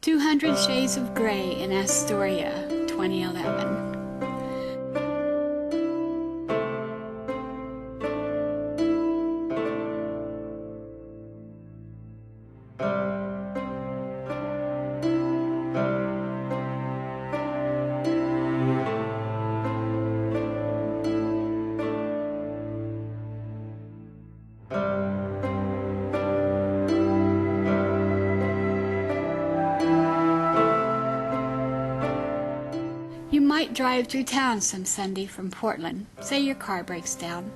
200 Shades of Grey in Astoria, 2011. You might drive through town some Sunday from Portland. Say your car breaks down.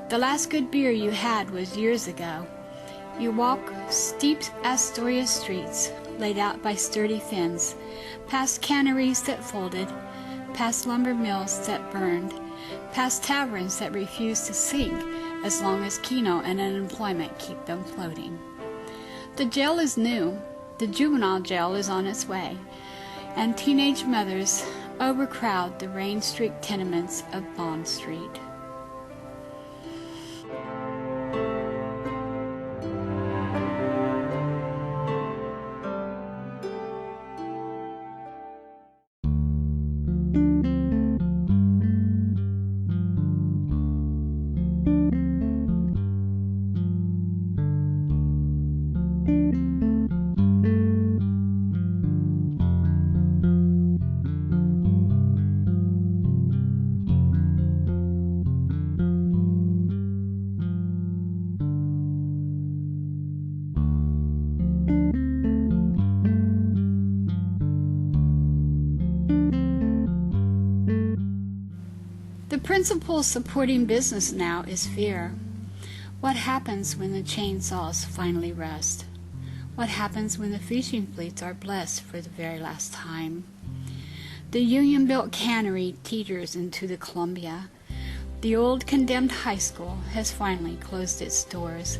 The last good beer you had was years ago. You walk steep Astoria streets, laid out by sturdy fens, past canneries that folded, past lumber mills that burned, past taverns that refused to sink as long as Keno and unemployment keep them floating. The jail is new. The juvenile jail is on its way, and teenage mothers overcrowd the rain-streaked tenements of Bond Street. The principle supporting business now is fear. What happens when the chainsaws finally rust? What happens when the fishing fleets are blessed for the very last time? The union-built cannery teeters into the Columbia. The old condemned high school has finally closed its doors,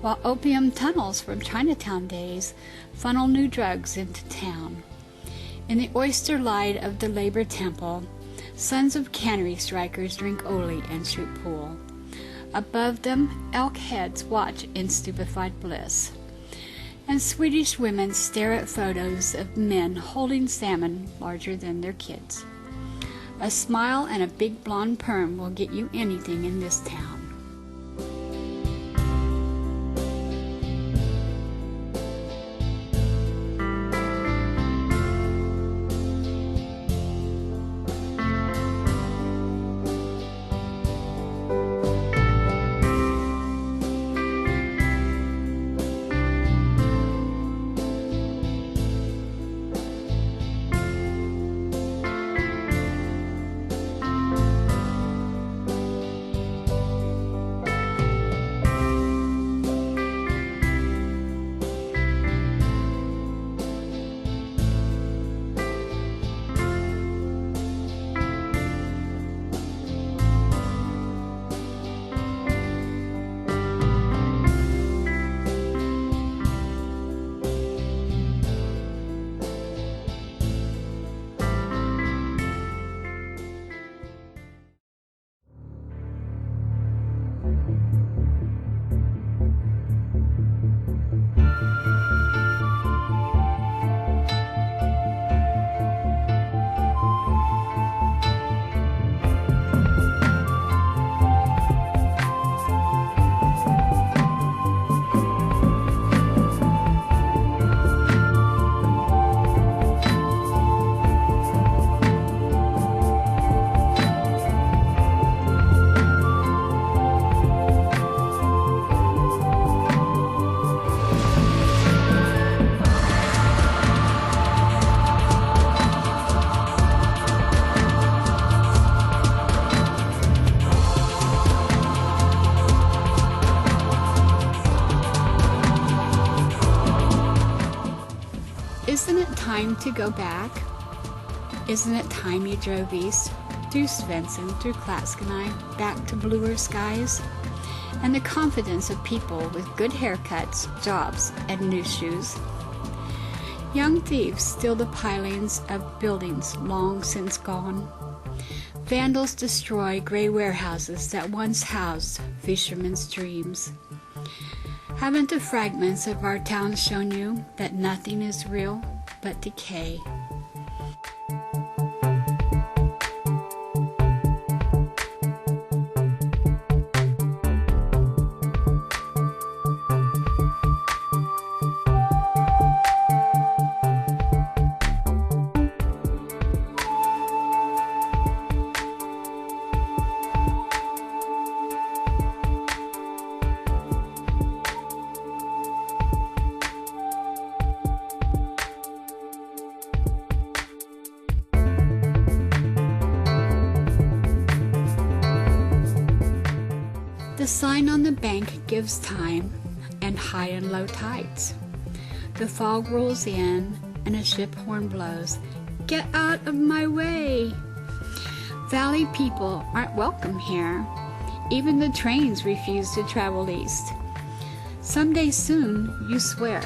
while opium tunnels from Chinatown days funnel new drugs into town. In the oyster light of the labor temple, sons of cannery strikers drink Oli and shoot pool. Above them, elk heads watch in stupefied bliss. And Swedish women stare at photos of men holding salmon larger than their kids. A smile and a big blonde perm will get you anything in this town. Isn't it time to go back? Isn't it time you drove east, through Svensson, through Clatsop, back to bluer skies? And the confidence of people with good haircuts, jobs, and new shoes. Young thieves steal the pilings of buildings long since gone. Vandals destroy gray warehouses that once housed fishermen's dreams. Haven't the fragments of our town shown you that nothing is real but decay. The sign on the bank gives time and high and low tides. The fog rolls in and a ship horn blows. Get out of my way! Valley people aren't welcome here. Even the trains refuse to travel east. Someday soon, you swear,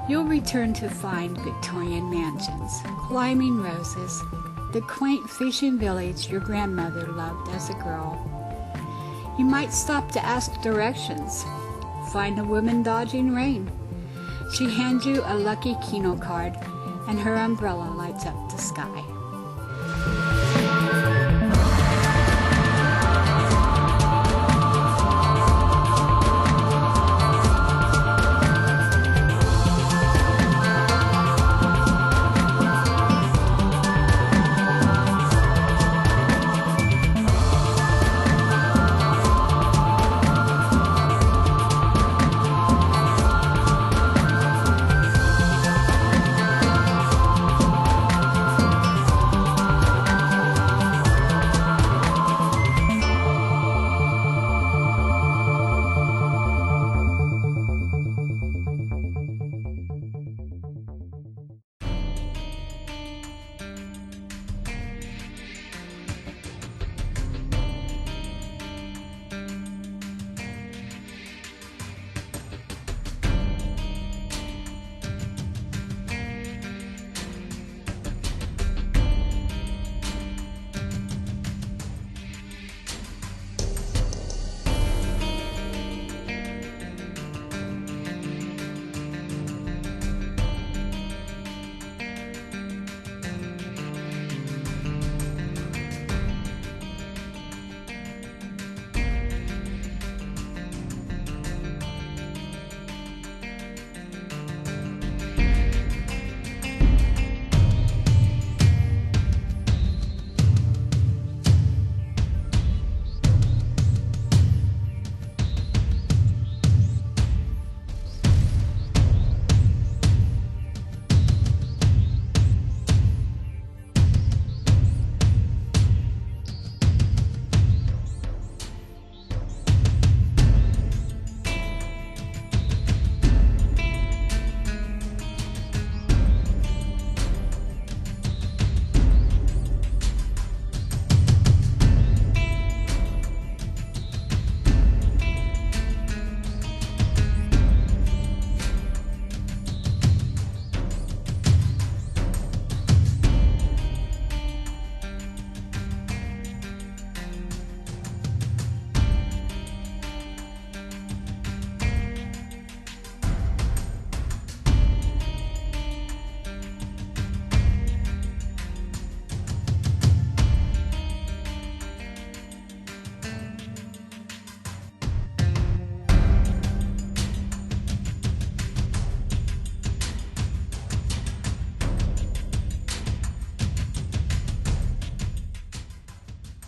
you'll return to find Victorian mansions, climbing roses, the quaint fishing village your grandmother loved as a girl. You might stop to ask directions. Find a woman dodging rain. She hands you a lucky Keno card, and her umbrella lights up the sky.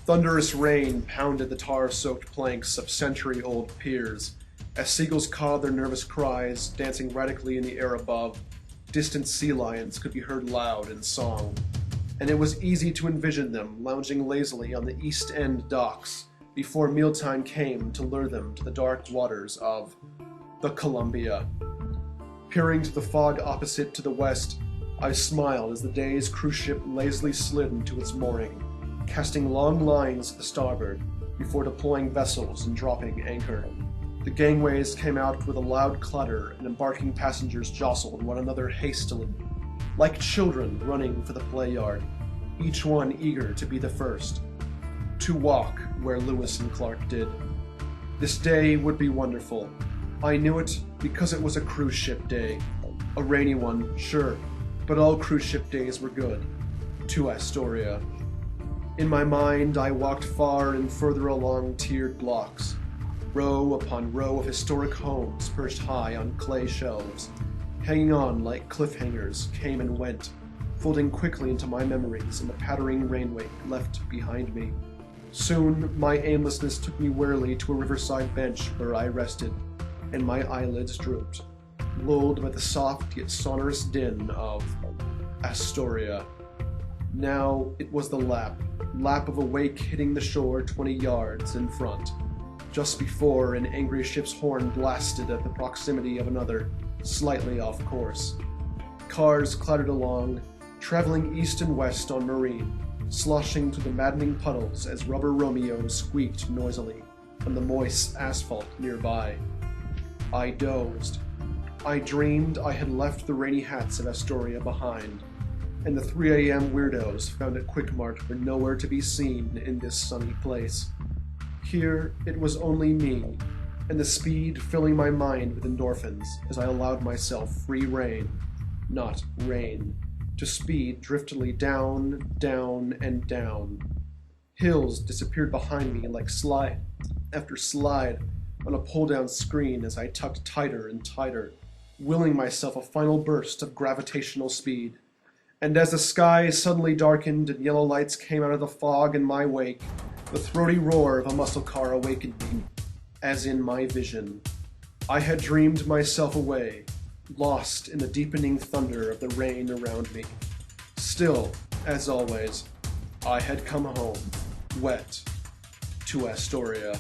Thunderous rain pounded the tar-soaked planks of century-old piers, as seagulls cawed their nervous cries, dancing radically in the air above. Distant sea lions could be heard loud in song, and it was easy to envision them lounging lazily on the East End docks before mealtime came to lure them to the dark waters of the Columbia. Peering to the fog opposite to the west, I smiled as the day's cruise ship lazily slid into its mooring, casting long lines to the starboard before deploying vessels and dropping anchor. The gangways came out with a loud clatter, and embarking passengers jostled one another hastily, like children running for the play yard, each one eager to be the first, to walk where Lewis and Clark did. This day would be wonderful. I knew it because it was a cruise ship day. A rainy one, sure, But all cruise ship days were good. To Astoria. In my mind, I walked far and further along tiered blocks, row upon row of historic homes perched high on clay shelves, hanging on like cliffhangers, came and went, folding quickly into my memories in the pattering rainwake left behind me. Soon, my aimlessness took me wearily to a riverside bench where I rested, and my eyelids drooped, lulled by the soft yet sonorous din of Astoria. Now it was the lap of a wake hitting the shore 20 yards in front, just before an angry ship's horn blasted at the proximity of another, slightly off course. Cars clattered along, traveling east and west on Marine, sloshing through the maddening puddles as rubber Romeos squeaked noisily on the moist asphalt nearby. I dozed. I dreamed I had left the rainy hats of Astoria behind, and the 3 a.m. weirdos found at Quickmart were nowhere to be seen in this sunny place. Here it was only me, and the speed filling my mind with endorphins as I allowed myself free rein, not rain, to speed driftily down, down, and down. Hills disappeared behind me like slide after slide on a pull-down screen as I tucked tighter and tighter, willing myself a final burst of gravitational speed. And as the sky suddenly darkened and yellow lights came out of the fog in my wake, the throaty roar of a muscle car awakened me, as in my vision. I had dreamed myself away, lost in the deepening thunder of the rain around me. Still, as always, I had come home, wet, to Astoria.